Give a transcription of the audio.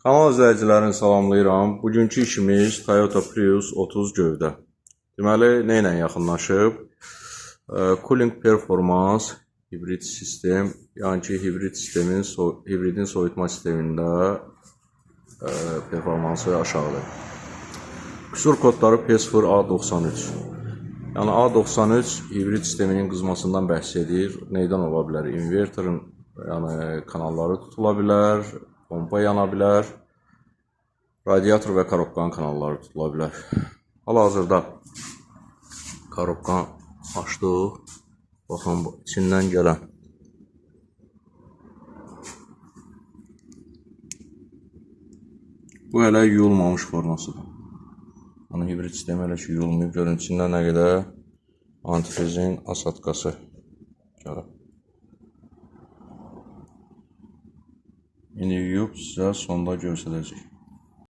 Kanal izləyicilərini salamlayıram. Bugünkü işimiz Toyota Prius 30 gövdə. Deməli, nə ilə yaxınlaşıb? Cooling performans, hibrid sistem, yəni ki, hibridin soyutma sistemində performansı aşağıdır. Qüsur kodları P0A93. Yəni A93 hibrid sisteminin qızmasından bəhs edir. Neydən ola bilər? Inverterin kanalları tutula bilər, pompa yana bilər, radiator və korobkanın kanalları tutula bilər. Hal-hazırda korobkan açdıq. Baxın, içindən gələn bu hələ yuyulmamış formasıdır. Yəni hibrid sistemi hələ ki yuyulmayıb. Görün, içindən nə qədər antifrizin asatkası gəlib. İndi yuyub sizə sonda göstərəcək.